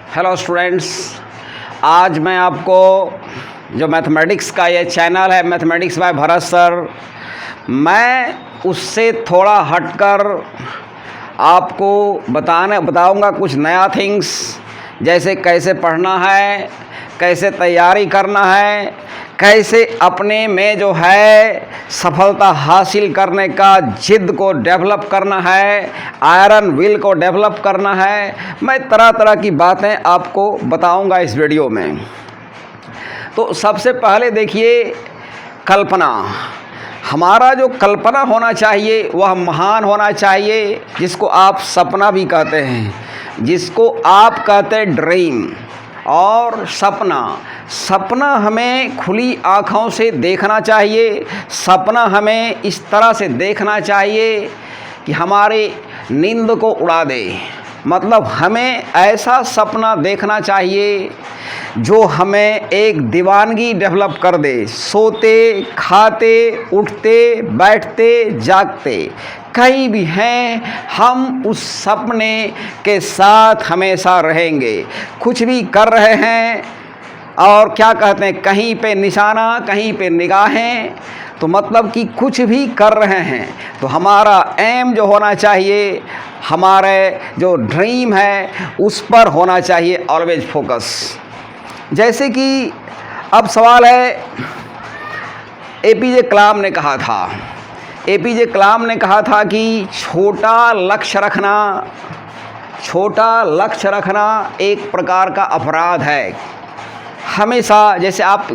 Hello students, आज मैं आपको जो मैथमेटिक्स का ये चैनल है मैथमेटिक्स बाय भरत सर, मैं उससे थोड़ा हटकर आपको बताऊंगा कुछ नया थिंग्स, जैसे कैसे पढ़ना है, कैसे तैयारी करना है, कैसे अपने में जो है सफलता हासिल करने का जिद को डेवलप करना है, आयरन विल को डेवलप करना है। मैं तरह तरह की बातें आपको बताऊंगा इस वीडियो में। तो सबसे पहले देखिए, कल्पना। हमारा जो कल्पना होना चाहिए वह महान होना चाहिए, जिसको आप सपना भी कहते हैं, जिसको आप कहते हैं ड्रीम। और सपना हमें खुली आँखों से देखना चाहिए। सपना हमें इस तरह से देखना चाहिए कि हमारे नींद को उड़ा दे। मतलब हमें ऐसा सपना देखना चाहिए जो हमें एक दीवानगी डेवलप कर दे। सोते, खाते, उठते, बैठते, जागते, कहीं भी हैं, हम उस सपने के साथ हमेशा रहेंगे। कुछ भी कर रहे हैं और क्या कहते हैं, कहीं पे निशाना, कहीं पे निगाहें, तो मतलब कि कुछ भी कर रहे हैं तो हमारा एम जो होना चाहिए, हमारे जो ड्रीम है उस पर होना चाहिए ऑलवेज फोकस। जैसे कि अब सवाल है, एपीजे कलाम ने कहा था कि छोटा लक्ष्य रखना एक प्रकार का अपराध है। हमेशा जैसे आप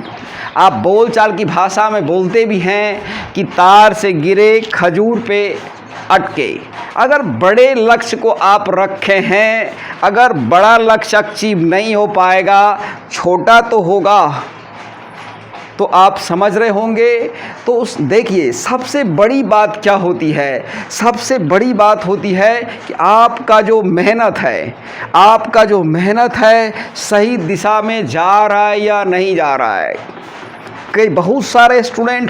बोलचाल की भाषा में बोलते भी हैं कि तार से गिरे खजूर पे अटके। अगर बड़े लक्ष्य को आप रखे हैं, अगर बड़ा लक्ष्य अचीव नहीं हो पाएगा, छोटा तो होगा, तो आप समझ रहे होंगे। तो देखिए, सबसे बड़ी बात क्या होती है? सबसे बड़ी बात होती है कि आपका जो मेहनत है सही दिशा में जा रहा है या नहीं जा रहा है। बहुत सारे स्टूडेंट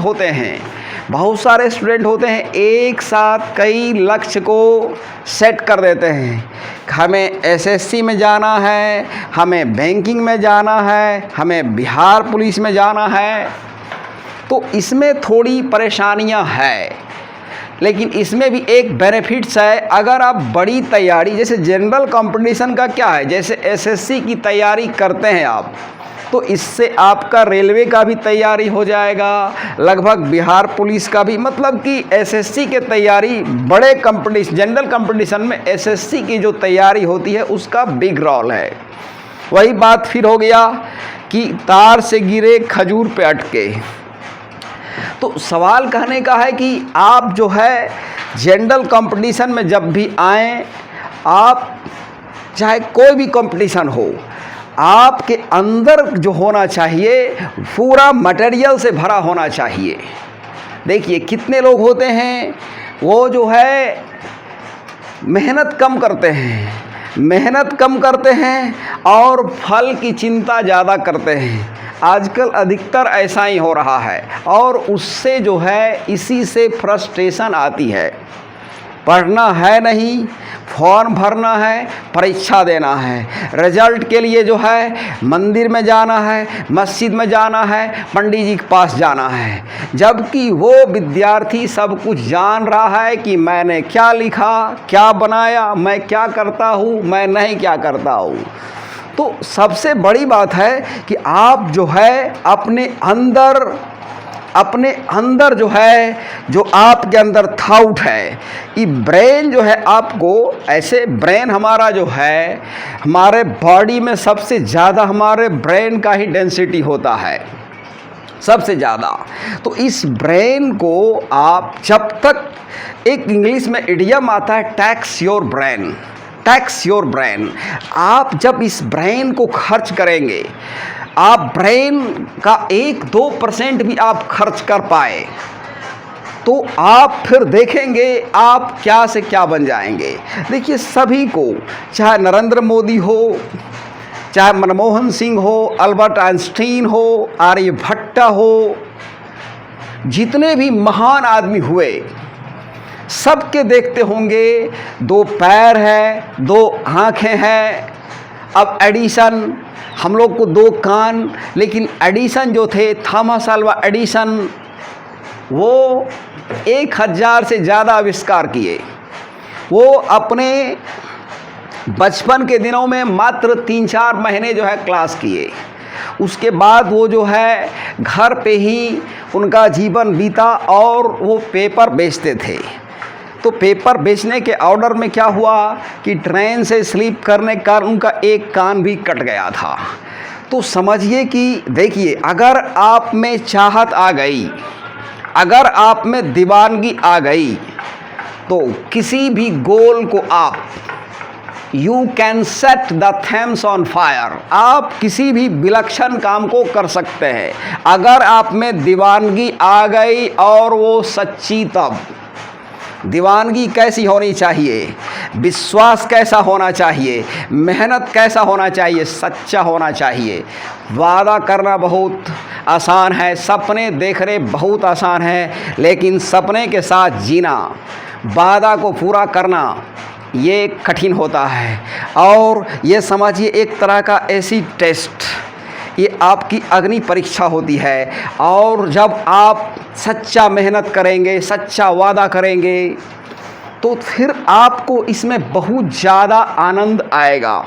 होते हैं एक साथ कई लक्ष्य को सेट कर देते हैं। हमें एसएससी में जाना है, हमें बैंकिंग में जाना है, हमें बिहार पुलिस में जाना है। तो इसमें थोड़ी परेशानियां हैं, लेकिन इसमें भी एक बेनिफिट्स है। अगर आप बड़ी तैयारी, जैसे जनरल कंपटीशन का क्या है, जैसे एसएससी की तैयारी करते हैं आप, तो इससे आपका रेलवे का भी तैयारी हो जाएगा, लगभग बिहार पुलिस का भी। मतलब कि एसएससी के तैयारी बड़े कंपटीशन, जनरल कंपटीशन में एसएससी की जो तैयारी होती है उसका बिग रोल है। वही बात फिर हो गया कि तार से गिरे खजूर पे अटके। तो सवाल कहने का है कि आप जो है जनरल कंपटीशन में जब भी आएँ, आप चाहे कोई भी कंपटीशन हो, आपके अंदर जो होना चाहिए पूरा मटेरियल से भरा होना चाहिए। देखिए, कितने लोग होते हैं वो जो है मेहनत कम करते हैं और फल की चिंता ज़्यादा करते हैं। आजकल अधिकतर ऐसा ही हो रहा है और उससे जो है इसी से फ्रस्ट्रेशन आती है। पढ़ना है नहीं, फॉर्म भरना है, परीक्षा देना है, रिजल्ट के लिए जो है मंदिर में जाना है, मस्जिद में जाना है, पंडित जी के पास जाना है, जबकि वो विद्यार्थी सब कुछ जान रहा है कि मैंने क्या लिखा, क्या बनाया, मैं क्या करता हूँ, मैं नहीं क्या करता हूँ। तो सबसे बड़ी बात है कि आप जो है अपने अंदर जो है, जो आपके अंदर थॉट है, ये ब्रेन जो है आपको ऐसे, ब्रेन हमारा जो है, हमारे बॉडी में सबसे ज़्यादा हमारे ब्रेन का ही डेंसिटी होता है, सबसे ज़्यादा। तो इस ब्रेन को आप जब तक, एक इंग्लिश में इडियम आता है टैक्स योर ब्रेन। आप जब इस ब्रेन को खर्च करेंगे, आप ब्रेन का 1-2% भी आप खर्च कर पाए, तो आप फिर देखेंगे आप क्या से क्या बन जाएंगे। देखिए, सभी को, चाहे नरेंद्र मोदी हो, चाहे मनमोहन सिंह हो, अल्बर्ट आइंस्टीन हो, आर्यभट्टा हो, जितने भी महान आदमी हुए, सबके देखते होंगे 2 पैर है, 2 आँखें हैं अब एडिसन, हम लोग को 2 कान, लेकिन एडिसन जो थे, थॉमस अल्वा एडिसन, वो 1000 से ज़्यादा आविष्कार किए। वो अपने बचपन के दिनों में मात्र 3-4 महीने जो है क्लास किए। उसके बाद वो जो है घर पे ही उनका जीवन बीता और वो पेपर बेचते थे। तो पेपर बेचने के ऑर्डर में क्या हुआ कि ट्रेन से स्लिप करने का उनका एक कान भी कट गया था। तो समझिए कि देखिए, अगर आप में चाहत आ गई, अगर आप में दीवानगी आ गई, तो किसी भी गोल को आप you can set the Thames on fire, आप किसी भी विलक्षण काम को कर सकते हैं अगर आप में दीवानगी आ गई और वो सच्ची। तब दीवानगी कैसी होनी चाहिए, विश्वास कैसा होना चाहिए, मेहनत कैसा होना चाहिए, सच्चा होना चाहिए। वादा करना बहुत आसान है, सपने देखने बहुत आसान है, लेकिन सपने के साथ जीना, वादा को पूरा करना, ये कठिन होता है। और ये समझिए एक तरह का एसिड टेस्ट, ये आपकी अग्नि परीक्षा होती है। और जब आप सच्चा मेहनत करेंगे, सच्चा वादा करेंगे, तो फिर आपको इसमें बहुत ज़्यादा आनंद आएगा।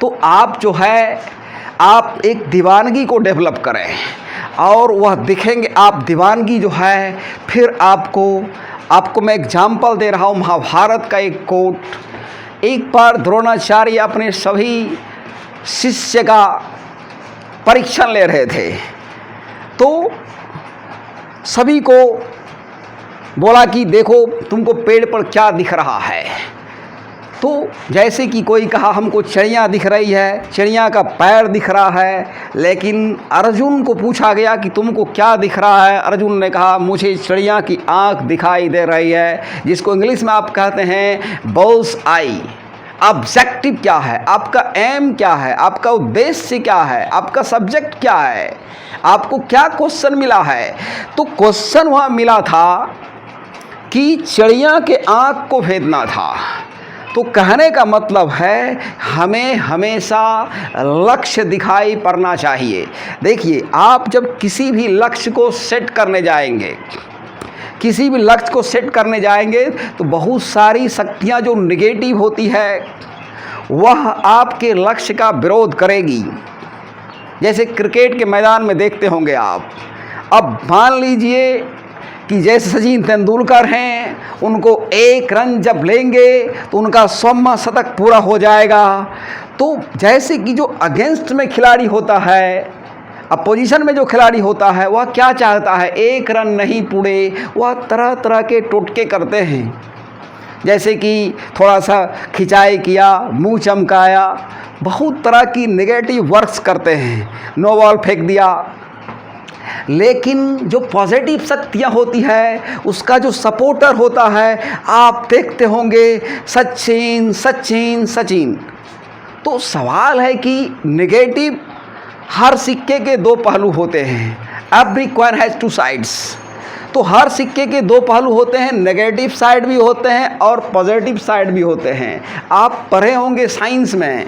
तो आप जो है, आप एक दीवानगी को डेवलप करें और वह दिखेंगे आप दीवानगी जो है। फिर आपको मैं एग्जाम्पल दे रहा हूँ महाभारत का एक कोट। एक बार द्रोणाचार्य अपने सभी शिष्य का परीक्षण ले रहे थे, तो सभी को बोला कि देखो तुमको पेड़ पर क्या दिख रहा है। तो जैसे कि कोई कहा हमको चिड़िया दिख रही है, चिड़िया का पैर दिख रहा है। लेकिन अर्जुन को पूछा गया कि तुमको क्या दिख रहा है। अर्जुन ने कहा मुझे चिड़िया की आँख दिखाई दे रही है, जिसको इंग्लिश में आप कहते हैं बुल्स आई। ऑब्जेक्टिव क्या है, आपका एम क्या है, आपका उद्देश्य क्या है, आपका सब्जेक्ट क्या है, आपको क्या क्वेश्चन मिला है। तो क्वेश्चन वहाँ मिला था कि चिड़िया के आँख को भेदना था। तो कहने का मतलब है हमें हमेशा लक्ष्य दिखाई पड़ना चाहिए। देखिए, आप जब किसी भी लक्ष्य को सेट करने जाएंगे, किसी भी लक्ष्य को सेट करने जाएंगे, तो बहुत सारी शक्तियां जो नेगेटिव होती है वह आपके लक्ष्य का विरोध करेगी। जैसे क्रिकेट के मैदान में देखते होंगे आप। अब मान लीजिए कि जैसे सचिन तेंदुलकर हैं, उनको 1 रन जब लेंगे तो उनका 100वां शतक पूरा हो जाएगा। तो जैसे कि जो अगेंस्ट में खिलाड़ी होता है, अपोजिशन में जो खिलाड़ी होता है, वह क्या चाहता है, 1 रन नहीं पूरे, वह तरह तरह के टोटके करते हैं। जैसे कि थोड़ा सा खिंचाई किया, मुंह चमकाया, बहुत तरह की नेगेटिव वर्क्स करते हैं, नो बॉल फेंक दिया। लेकिन जो पॉजिटिव शक्तियाँ होती है, उसका जो सपोर्टर होता है, आप देखते होंगे सचिन सचिन सचिन। तो सवाल है कि नेगेटिव, हर सिक्के के 2 पहलू होते हैं। Every coin has 2 sides. तो हर सिक्के के 2 पहलू होते हैं, नेगेटिव साइड भी होते हैं और पॉजिटिव साइड भी होते हैं। आप पढ़े होंगे साइंस में,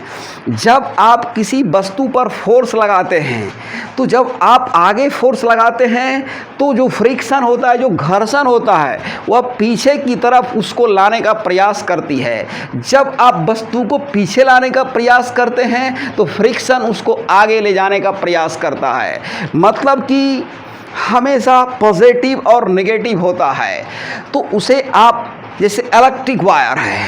जब आप किसी वस्तु पर फोर्स लगाते हैं, तो जब आप आगे फोर्स लगाते हैं तो जो फ्रिक्शन होता है, जो घर्षण होता है, वह पीछे की तरफ उसको लाने का प्रयास करती है। जब आप वस्तु को पीछे लाने का प्रयास करते हैं तो फ्रिक्शन उसको आगे ले जाने का प्रयास करता है। मतलब कि हमेशा पॉजिटिव और नेगेटिव होता है। तो उसे आप, जैसे इलेक्ट्रिक वायर है,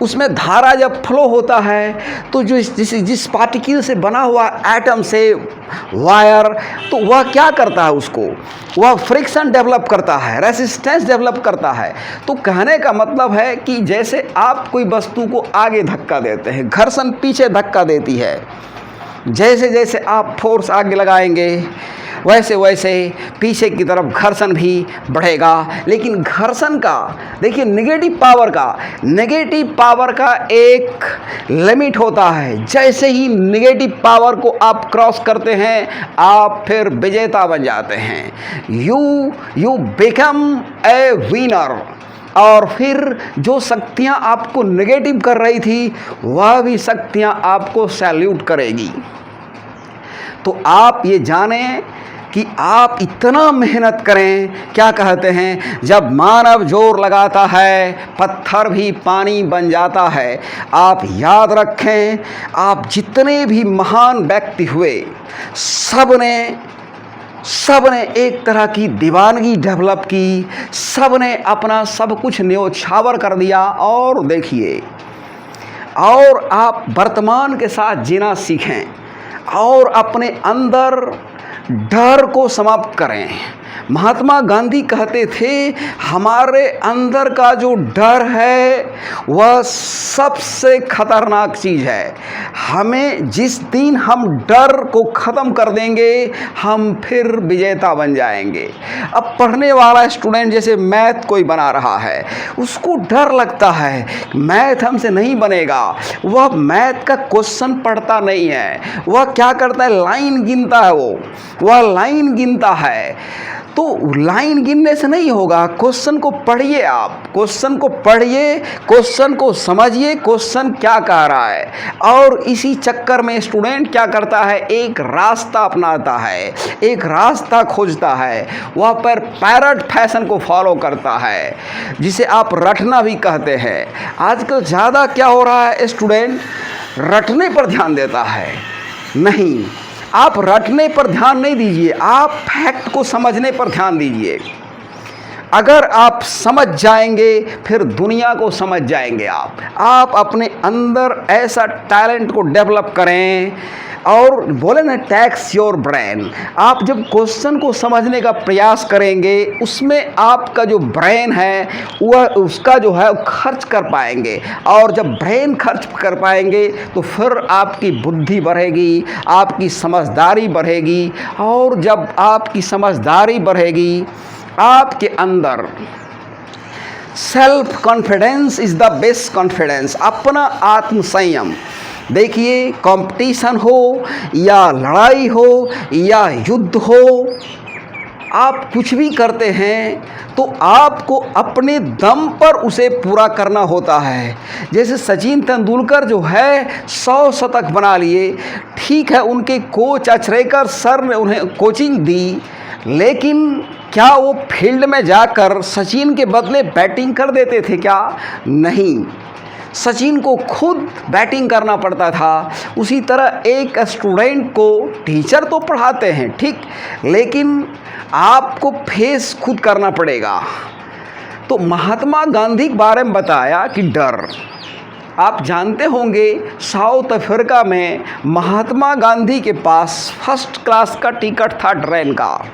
उसमें धारा जब फ्लो होता है तो जो जिस पार्टिकल से बना हुआ एटम से वायर, तो वह क्या करता है, उसको वह फ्रिक्शन डेवलप करता है, रेसिस्टेंस डेवलप करता है। तो कहने का मतलब है कि जैसे आप कोई वस्तु को आगे धक्का देते हैं, घर्षण पीछे धक्का देती है। जैसे जैसे आप फोर्स आगे लगाएंगे, वैसे वैसे पीछे की तरफ घर्षण भी बढ़ेगा। लेकिन घर्षण का देखिए, नेगेटिव पावर का एक लिमिट होता है। जैसे ही नेगेटिव पावर को आप क्रॉस करते हैं, आप फिर विजेता बन जाते हैं। You become a winner. और फिर जो शक्तियाँ आपको नेगेटिव कर रही थी वह भी शक्तियाँ आपको सैल्यूट करेगी। तो आप ये जानें कि आप इतना मेहनत करें, क्या कहते हैं, जब मानव जोर लगाता है पत्थर भी पानी बन जाता है। आप याद रखें, आप जितने भी महान व्यक्ति हुए सब ने एक तरह की दीवानगी डेवलप की, सब ने अपना सब कुछ न्योछावर कर दिया। और देखिए, और आप वर्तमान के साथ जीना सीखें और अपने अंदर डर को समाप्त करें। महात्मा गांधी कहते थे, हमारे अंदर का जो डर है वह सबसे खतरनाक चीज़ है। हमें जिस दिन हम डर को ख़त्म कर देंगे हम फिर विजेता बन जाएंगे। अब पढ़ने वाला स्टूडेंट जैसे मैथ कोई बना रहा है, उसको डर लगता है मैथ हमसे नहीं बनेगा, वह मैथ का क्वेश्चन पढ़ता नहीं है, वह क्या करता है, लाइन गिनता है, वह लाइन गिनता है। तो लाइन गिनने से नहीं होगा, क्वेश्चन को पढ़िए, आप क्वेश्चन को पढ़िए, क्वेश्चन को समझिए, क्वेश्चन क्या कह रहा है। और इसी चक्कर में स्टूडेंट क्या करता है, एक रास्ता अपनाता है, एक रास्ता खोजता है, वह पर पैरट फैशन को फॉलो करता है, जिसे आप रटना भी कहते हैं। आजकल ज़्यादा क्या हो रहा है, स्टूडेंट रटने पर ध्यान देता है। नहीं, आप रटने पर ध्यान नहीं दीजिए, आप फैक्ट को समझने पर ध्यान दीजिए। अगर आप समझ जाएंगे फिर दुनिया को समझ जाएंगे। आप अपने अंदर ऐसा टैलेंट को डेवलप करें और बोले ना, टैक्स योर ब्रेन। आप जब क्वेश्चन को समझने का प्रयास करेंगे उसमें आपका जो ब्रेन है वह उसका जो है खर्च कर पाएंगे, और जब ब्रेन खर्च कर पाएंगे तो फिर आपकी बुद्धि बढ़ेगी, आपकी समझदारी बढ़ेगी। और जब आपकी समझदारी बढ़ेगी आपके अंदर self confidence is the best confidence, अपना आत्मसंयम। देखिए, कंपटीशन हो या लड़ाई हो या युद्ध हो, आप कुछ भी करते हैं तो आपको अपने दम पर उसे पूरा करना होता है। जैसे सचिन तेंदुलकर जो है 100 शतक बना लिए, ठीक है, उनके कोच अचरेकर सर ने उन्हें कोचिंग दी, लेकिन क्या वो फील्ड में जाकर सचिन के बदले बैटिंग कर देते थे क्या? नहीं, सचिन को खुद बैटिंग करना पड़ता था। उसी तरह एक स्टूडेंट को टीचर तो पढ़ाते हैं ठीक, लेकिन आपको फेस खुद करना पड़ेगा। तो महात्मा गांधी के बारे में बताया कि डर, आप जानते होंगे साउथ अफ्रीका में महात्मा गांधी के पास फर्स्ट क्लास का टिकट था ट्रेन का,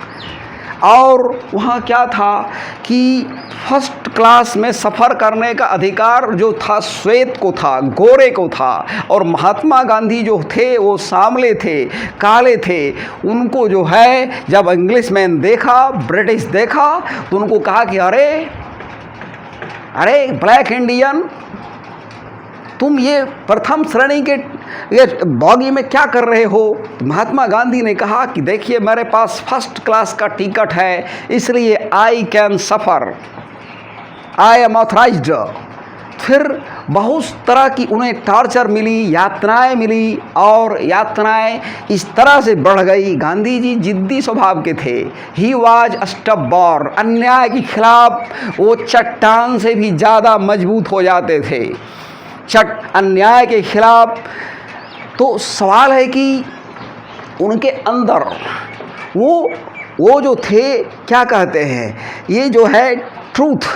और वहाँ क्या था कि फर्स्ट क्लास में सफ़र करने का अधिकार जो था श्वेत को था, गोरे को था, और महात्मा गांधी जो थे वो सांवले थे, काले थे। उनको जो है जब इंग्लिशमैन देखा, ब्रिटिश देखा, तो उनको कहा कि अरे ब्लैक इंडियन, तुम ये प्रथम श्रेणी के ये बॉगी में क्या कर रहे हो? महात्मा गांधी ने कहा कि देखिए, मेरे पास फर्स्ट क्लास का टिकट है, इसलिए I can suffer, I am authorised. फिर बहुत तरह की उन्हें टॉर्चर मिली, यातनाएं मिली, और यातनाएं इस तरह से बढ़ गई। गांधी जी जिद्दी स्वभाव के थे, ही वाज स्टबॉर्न, अन्याय के खिलाफ वो चट्टान से भी ज़्यादा मजबूत हो जाते थे, अन्याय के खिलाफ। तो सवाल है कि उनके अंदर वो जो थे, क्या कहते हैं, ये जो है ट्रूथ,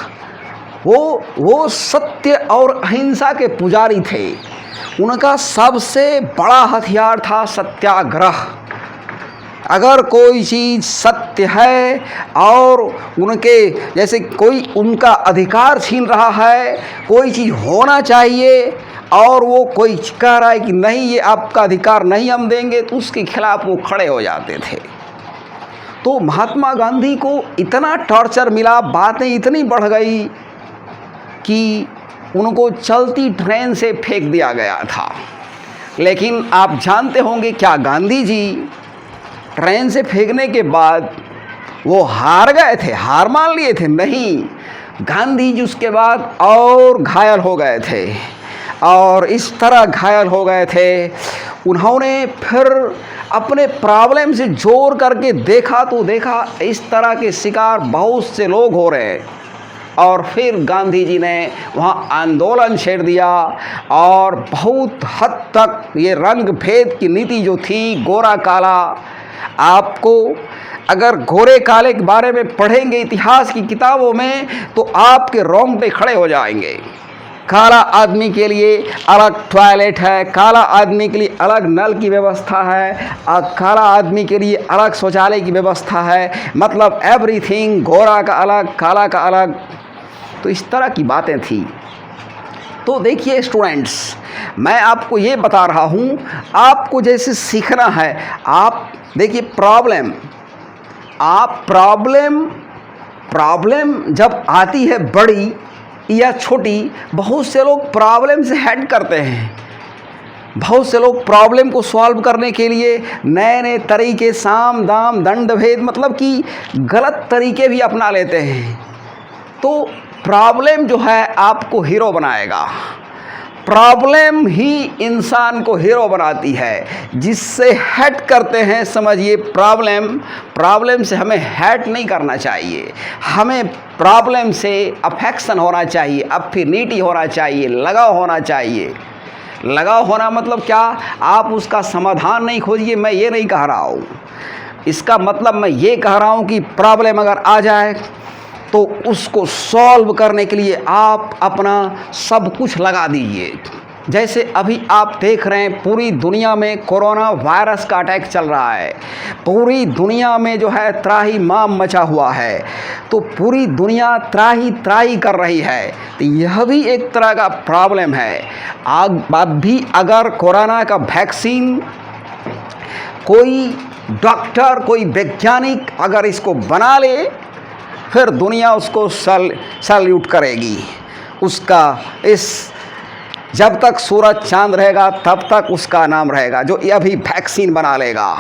वो सत्य और अहिंसा के पुजारी थे। उनका सबसे बड़ा हथियार था सत्याग्रह। अगर कोई चीज़ सत्य है और उनके जैसे कोई उनका अधिकार छीन रहा है, कोई चीज़ होना चाहिए और वो कोई कह रहा है कि नहीं ये आपका अधिकार नहीं हम देंगे, तो उसके खिलाफ वो खड़े हो जाते थे। तो महात्मा गांधी को इतना टॉर्चर मिला, बातें इतनी बढ़ गई कि उनको चलती ट्रेन से फेंक दिया गया था। लेकिन आप जानते होंगे क्या गांधी जी ट्रेन से फेंकने के बाद वो हार गए थे, हार मान लिए थे? नहीं, गांधी जी उसके बाद और घायल हो गए थे, और इस तरह घायल हो गए थे, उन्होंने फिर अपने प्रॉब्लम से जोर करके देखा तो देखा इस तरह के शिकार बहुत से लोग हो रहे हैं। और फिर गांधी जी ने वहाँ आंदोलन छेड़ दिया, और बहुत हद तक ये रंग भेद की नीति जो थी, गोरा काला, आपको अगर गोरे काले के बारे में पढ़ेंगे इतिहास की किताबों में तो आपके रोंगटे खड़े हो जाएंगे। काला आदमी के लिए अलग टॉयलेट है, काला आदमी के लिए अलग नल की व्यवस्था है, और काला आदमी के लिए अलग शौचालय की व्यवस्था है, मतलब एवरीथिंग, गोरा का अलग, काला का अलग। तो इस तरह की बातें थी। तो देखिए स्टूडेंट्स, मैं आपको ये बता रहा हूँ, आपको जैसे सीखना है, आप देखिए प्रॉब्लम जब आती है बड़ी या छोटी, बहुत से लोग प्रॉब्लम से हेड करते हैं। बहुत से लोग प्रॉब्लम को सॉल्व करने के लिए नए नए तरीके, साम दाम दंड भेद, मतलब कि गलत तरीके भी अपना लेते हैं। तो प्रॉब्लम जो है आपको हीरो बनाएगा, प्रॉब्लम ही इंसान को हीरो बनाती है। जिससे हट करते हैं, समझिए प्रॉब्लम से हमें हट नहीं करना चाहिए, हमें प्रॉब्लम से अफेक्शन होना चाहिए, अफिनिटी होना चाहिए, लगाव होना चाहिए। लगाव होना मतलब क्या? आप उसका समाधान नहीं खोजिए, मैं ये नहीं कह रहा हूँ। इसका मतलब मैं ये कह रहा हूँ कि प्रॉब्लम अगर आ जाए तो उसको सॉल्व करने के लिए आप अपना सब कुछ लगा दीजिए। जैसे अभी आप देख रहे हैं पूरी दुनिया में कोरोना वायरस का अटैक चल रहा है, पूरी दुनिया में जो है त्राही माम मचा हुआ है, तो पूरी दुनिया त्राही त्राही कर रही है। तो यह भी एक तरह का प्रॉब्लम है। अब भी अगर कोरोना का वैक्सीन कोई डॉक्टर, कोई वैज्ञानिक अगर इसको बना ले, फिर दुनिया उसको सैल्यूट करेगी। उसका जब तक सूरज चांद रहेगा तब तक उसका नाम रहेगा, जो यह भी वैक्सीन बना लेगा।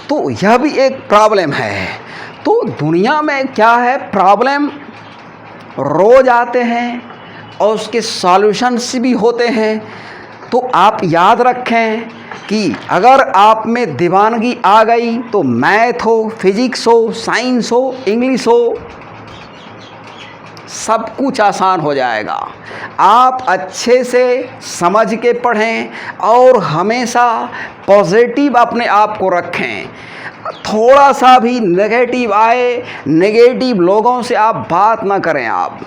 तो यह भी एक प्रॉब्लम है। तो दुनिया में क्या है, प्रॉब्लम रोज आते हैं और उसके सॉल्यूशंस भी होते हैं। तो आप याद रखें कि अगर आप में दीवानगी आ गई तो मैथ हो, फिजिक्स हो, साइंस हो, इंग्लिश हो, सब कुछ आसान हो जाएगा। आप अच्छे से समझ के पढ़ें और हमेशा पॉजिटिव अपने आप को रखें। थोड़ा सा भी नेगेटिव आए, नेगेटिव लोगों से आप बात ना करें। आप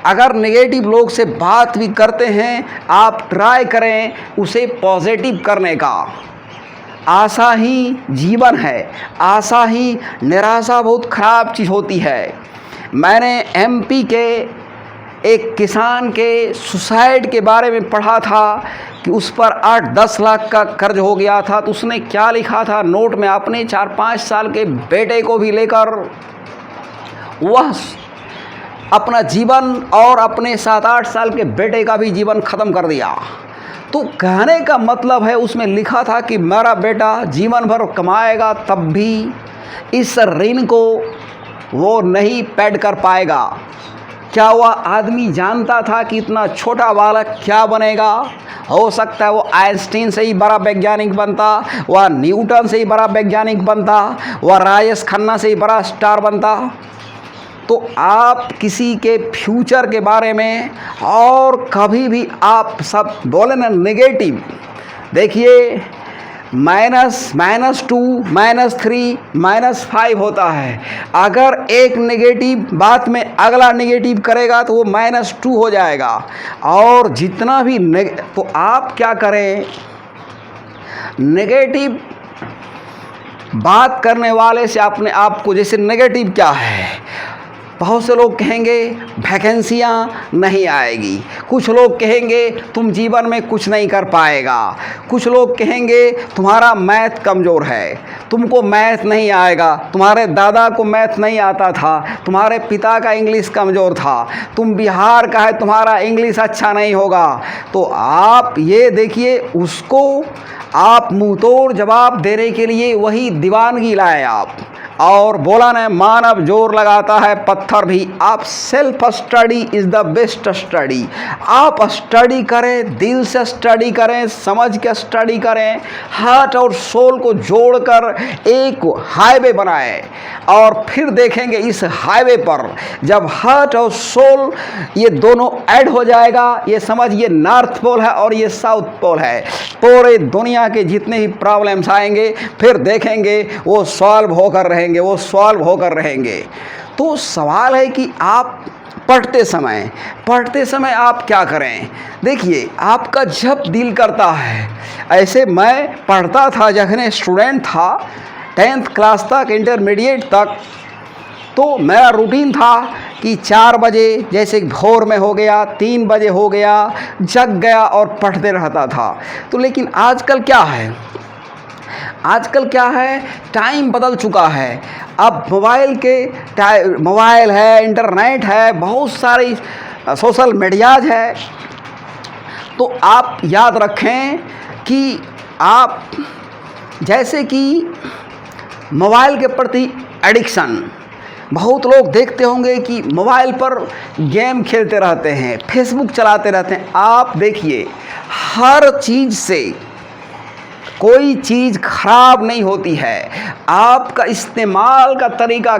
अगर नेगेटिव लोग से बात भी करते हैं, आप ट्राई करें उसे पॉजिटिव करने का। आशा ही जीवन है, आशा ही निराशा बहुत ख़राब चीज़ होती है। मैंने एमपी के एक किसान के सुसाइड के बारे में पढ़ा था कि उस पर 8-10 लाख का कर्ज हो गया था। तो उसने क्या लिखा था नोट में, अपने 4-5 साल के बेटे को भी लेकर वह अपना जीवन और अपने 7-8 साल के बेटे का भी जीवन ख़त्म कर दिया। तो कहने का मतलब है, उसमें लिखा था कि मेरा बेटा जीवन भर कमाएगा तब भी इस ऋण को वो नहीं पेड कर पाएगा। क्या वह आदमी जानता था कि इतना छोटा बालक क्या बनेगा? हो सकता है वो आइंस्टीन से ही बड़ा वैज्ञानिक बनता, वह न्यूटन से ही बड़ा वैज्ञानिक बनता, वह राजेश खन्ना से ही बड़ा स्टार बनता। तो आप किसी के फ्यूचर के बारे में और कभी भी आप सब बोले ना नेगेटिव, देखिए -2, -3, -5 होता है। अगर एक नेगेटिव बात में अगला नेगेटिव करेगा तो वो -2 हो जाएगा। और जितना भी तो आप क्या करें, नेगेटिव बात करने वाले से अपने आप को, जैसे नेगेटिव क्या है, बहुत से लोग कहेंगे वैकेंसियाँ नहीं आएगी, कुछ लोग कहेंगे तुम जीवन में कुछ नहीं कर पाएगा, कुछ लोग कहेंगे तुम्हारा मैथ कमज़ोर है, तुमको मैथ नहीं आएगा, तुम्हारे दादा को मैथ नहीं आता था, तुम्हारे पिता का इंग्लिश कमज़ोर था, तुम बिहार का है, तुम्हारा इंग्लिश अच्छा नहीं होगा। तो आप ये देखिए, उसको आप मुँह तोड़ जवाब देने के लिए वही दीवानगी लाए। और बोला न, मानव जोर लगाता है पत्थर भी। आप self study is the best study. आप स्टडी करें, दिल से स्टडी करें, समझ के स्टडी करें, हार्ट और सोल को जोड़कर एक हाईवे बनाएं और फिर देखेंगे इस हाईवे पर जब हार्ट और सोल ये दोनों ऐड हो जाएगा, ये समझिए नॉर्थ पोल है और ये साउथ पोल है, पूरे दुनिया के जितने ही प्रॉब्लम्स आएंगे फिर देखेंगे वो सॉल्व होकर रहेंगे, वो सॉल्व होकर रहेंगे। तो सवाल है कि आप पढ़ते समय आप क्या करें। देखिए, आपका जब दिल करता है, ऐसे मैं पढ़ता था जब स्टूडेंट था 10th क्लास तक, इंटरमीडिएट तक, तो मेरा रूटीन था कि 4 बजे जैसे भोर में हो गया, 3 बजे हो गया, जग गया और पढ़ते रहता था। तो लेकिन आजकल क्या है, टाइम बदल चुका है। अब मोबाइल है, इंटरनेट है, बहुत सारी सोशल मीडियाज है। तो आप याद रखें कि आप जैसे कि मोबाइल के प्रति एडिक्शन, बहुत लोग देखते होंगे कि मोबाइल पर गेम खेलते रहते हैं, फेसबुक चलाते रहते हैं। आप देखिए, हर चीज़ से कोई चीज़ खराब नहीं होती है। आपका इस्तेमाल का तरीका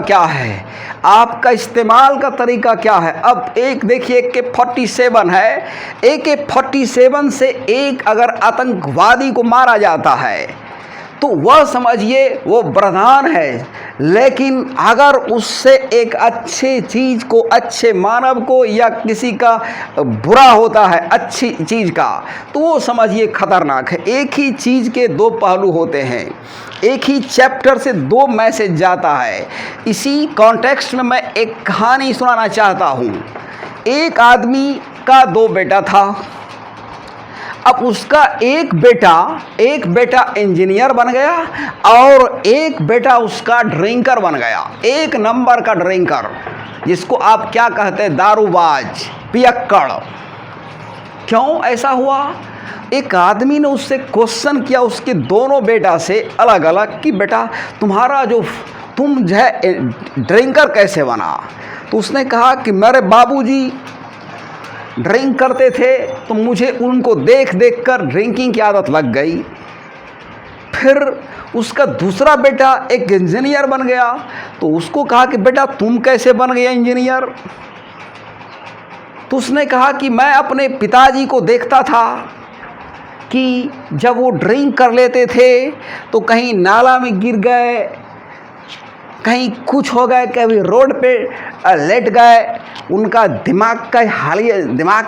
क्या है, अब एक देखिए AK-47 है, AK-47 से एक अगर आतंकवादी को मारा जाता है तो वह समझिए वो वरदान है। लेकिन अगर उससे एक अच्छे चीज़ को, अच्छे मानव को या किसी का बुरा होता है अच्छी चीज़ का, तो वो समझिए खतरनाक है। एक ही चीज़ के 2 पहलू होते हैं, एक ही चैप्टर से 2 मैसेज जाता है। इसी कॉन्टेक्स्ट में मैं एक कहानी सुनाना चाहता हूँ। एक आदमी का 2 बेटा था। अब उसका एक बेटा इंजीनियर बन गया और एक बेटा उसका ड्रिंकर बन गया, 1 नंबर का ड्रिंकर, जिसको आप क्या कहते हैं, दारूबाज, पियक्कड़। क्यों ऐसा हुआ? एक आदमी ने उससे क्वेश्चन किया उसके दोनों बेटा से अलग अलग कि बेटा तुम जो है ड्रिंकर कैसे बना? तो उसने कहा कि मेरे बाबूजी ड्रिंक करते थे तो मुझे उनको देख कर ड्रिंकिंग की आदत लग गई। फिर उसका दूसरा बेटा एक इंजीनियर बन गया, तो उसको कहा कि बेटा तुम कैसे बन गया इंजीनियर? तो उसने कहा कि मैं अपने पिताजी को देखता था कि जब वो ड्रिंक कर लेते थे तो कहीं नाला में गिर गए, कहीं कुछ हो गए, कभी रोड पे लेट गए, उनका दिमाग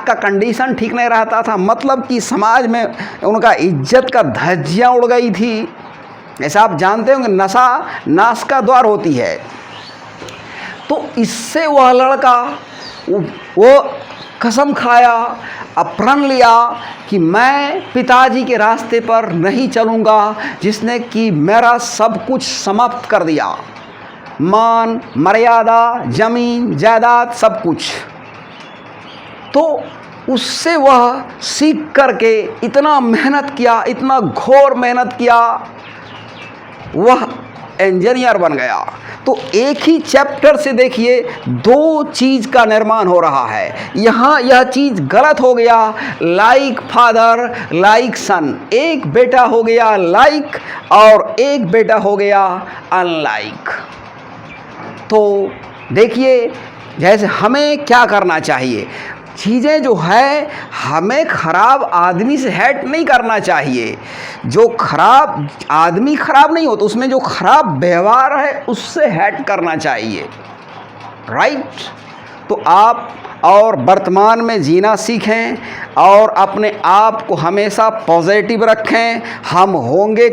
का कंडीशन ठीक नहीं रहता था, मतलब कि समाज में उनका इज्जत का धज्जियाँ उड़ गई थी। ऐसा आप जानते होंगे, नशा नाश का द्वार होती है। तो इससे वह लड़का वो कसम खाया, प्रण लिया कि मैं पिताजी के रास्ते पर नहीं चलूँगा, जिसने कि मेरा सब कुछ समाप्त कर दिया, मान मर्यादा, जमीन जायदाद, सब कुछ। तो उससे वह सीख करके इतना मेहनत किया, इतना घोर मेहनत किया, वह इंजीनियर बन गया। तो एक ही चैप्टर से देखिए 2 चीज़ का निर्माण हो रहा है। यहाँ यह चीज़ गलत हो गया, लाइक फादर लाइक सन, एक बेटा हो गया लाइक और एक बेटा हो गया अनलाइक। तो देखिए, जैसे हमें क्या करना चाहिए, चीज़ें जो है हमें ख़राब आदमी से हेट नहीं करना चाहिए। जो खराब आदमी खराब नहीं होता, उसमें जो खराब व्यवहार है उससे हेट करना चाहिए, राइट। तो आप और वर्तमान में जीना सीखें और अपने आप को हमेशा पॉजिटिव रखें। हम होंगे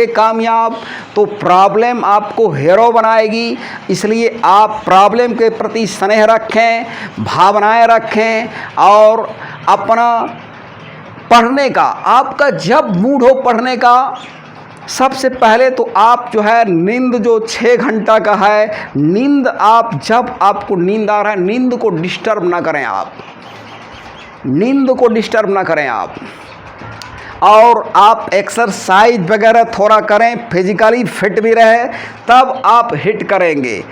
कामयाब। तो प्रॉब्लम आपको हीरो बनाएगी, इसलिए आप प्रॉब्लम के प्रति स्नेह रखें, भावनाएं रखें और अपना पढ़ने का, आपका जब मूड हो पढ़ने का, सबसे पहले तो आप जो है नींद जो 6 घंटा का है, नींद आप जब आपको नींद आ रहा है, नींद को डिस्टर्ब ना करें आप, और आप एक्सरसाइज वगैरह थोड़ा करें, फिजिकली फिट भी रहे, तब आप हिट करेंगे।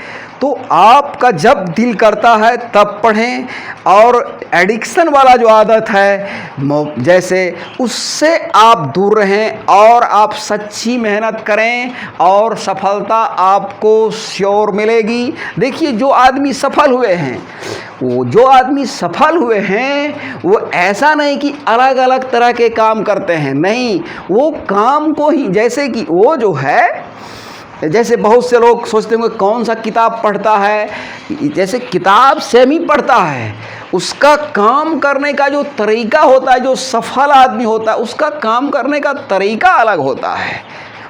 तो आपका जब दिल करता है तब पढ़ें, और एडिक्शन वाला जो आदत है जैसे, उससे आप दूर रहें और आप सच्ची मेहनत करें और सफलता आपको श्योर मिलेगी। देखिए, जो आदमी सफल हुए हैं, वो ऐसा नहीं कि अलग अलग तरह के काम करते हैं, नहीं, वो काम को ही, जैसे कि वो जो है, जैसे बहुत से लोग सोचते होंगे कौन सा किताब पढ़ता है, जैसे किताब सेम ही पढ़ता है, उसका काम करने का जो तरीका होता है, जो सफल आदमी होता है उसका काम करने का तरीका अलग होता है,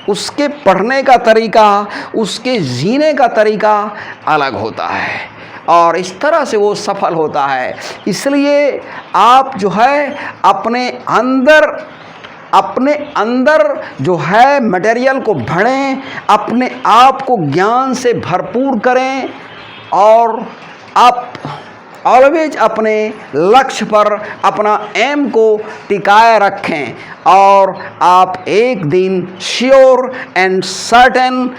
उसके पढ़ने का तरीका, उसके जीने का तरीका अलग होता है, और इस तरह से वो सफल होता है। इसलिए आप जो है अपने अंदर जो है मटेरियल को भरें, अपने आप को ज्ञान से भरपूर करें, और आप ऑलवेज अपने लक्ष्य पर अपना एम को टिकाए रखें, और आप एक दिन श्योर एंड सर्टेन,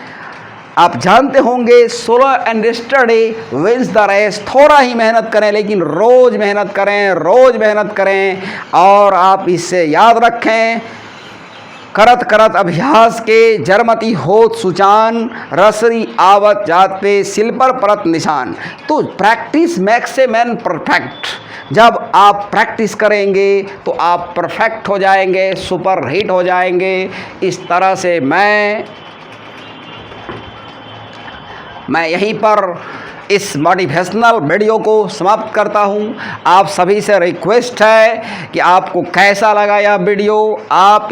आप जानते होंगे, solo and yesterday wins the race. थोड़ा ही मेहनत करें, लेकिन रोज़ मेहनत करें, और आप इससे याद रखें, करत करत अभ्यास के जरमती होत सुचान, रसरी आवत जात पे सिल पर परत निशान। तो practice makes a man perfect. जब आप प्रैक्टिस करेंगे तो आप परफेक्ट हो जाएंगे, सुपर हिट हो जाएंगे। इस तरह से मैं यहीं पर इस मोटिवेशनल वीडियो को समाप्त करता हूं। आप सभी से रिक्वेस्ट है कि आपको कैसा लगा यह वीडियो, आप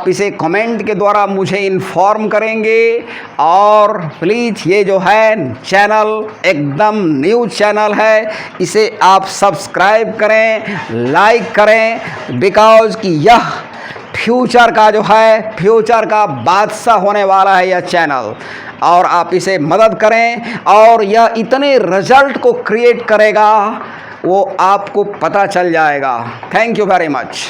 इसे कमेंट के द्वारा मुझे इन्फॉर्म करेंगे। और प्लीज़, ये जो है चैनल एकदम न्यू चैनल है, इसे आप सब्सक्राइब करें, लाइक करें, बिकॉज़ कि यह फ्यूचर का बादशाह होने वाला है यह चैनल, और आप इसे मदद करें, और यह इतने रिजल्ट को क्रिएट करेगा, वो आपको पता चल जाएगा। Thank you very much.